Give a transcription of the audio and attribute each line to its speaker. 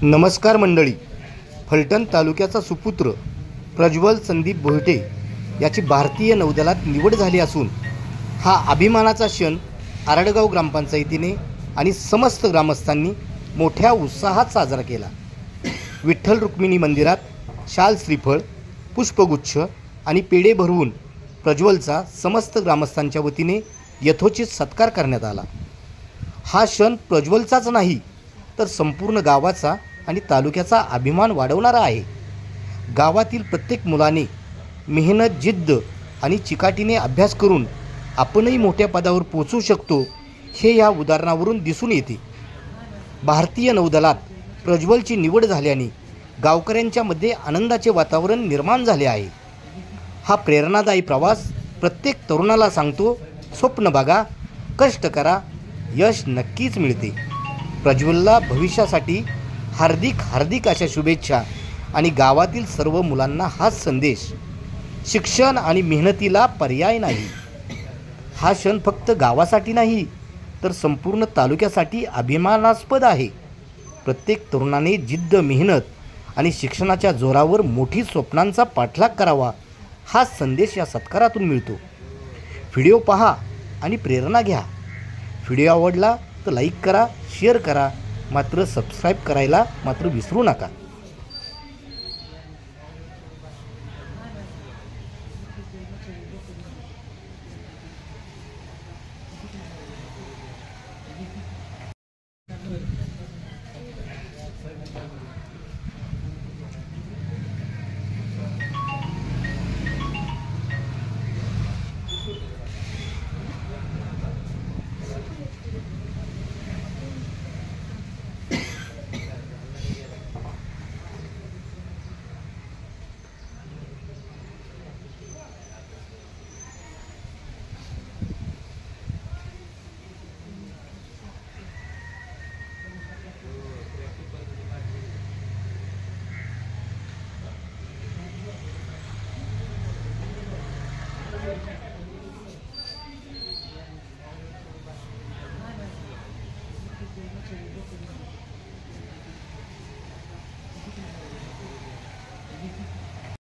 Speaker 1: नमस्कार मंडळी. फलटण तालुक्याचा सुपुत्र प्रज्वल संदीप बोहटे याची भारतीय नौदलात निवड झाली असून हा अभिमानाचा क्षण आरडगाव ग्रामपंचायतीने आणि समस्त ग्रामस्थांनी मोठ्या उत्साहात साजरा केला. विठ्ठल रुक्मिणी मंदिरात शाल, श्रीफळ, पुष्पगुच्छ आणि पेढे भरवून प्रज्वलचा समस्त ग्रामस्थांच्या वतीने यथोचित सत्कार करण्यात आला. हा क्षण प्रज्वलचाच नाही तर संपूर्ण गावाचा आणि तालुक्याचा अभिमान वाढवणारा आहे. गावातील प्रत्येक मुलाने मेहनत, जिद्द आणि चिकाटीने अभ्यास करून आपणही मोठ्या पदावर पोहोचू शकतो हे या उदाहरणावरून दिसून येते. भारतीय नौदलात प्रज्वलची निवड झाल्याने गावकऱ्यांच्या मध्ये आनंदाचे वातावरण निर्माण झाले आहे. हा प्रेरणादायी प्रवास प्रत्येक तरुणाला सांगतो, स्वप्न बघा, कष्ट करा, यश नक्कीच मिळते. प्रज्वलला भविष्यासाठी हार्दिक अशा शुभेच्छा आणि गावातील सर्व मुलांना हाच संदेश, शिक्षण आणि मेहनतीला पर्याय नाही. हा क्षण फक्त गावासाठी नाही तर संपूर्ण तालुक्यासाठी अभिमानास्पद आहे. प्रत्येक तरुणाने जिद्द, मेहनत आणि शिक्षणाच्या जोरावर मोठी स्वप्नांचा पाठलाग करावा हाच संदेश या सत्कारातून मिळतो. व्हिडिओ पहा आणि प्रेरणा घ्या. व्हिडिओ आवडला तर लाईक करा, शेअर करा, मात्र सबस्क्राईब करायला मात्र विसरू नका.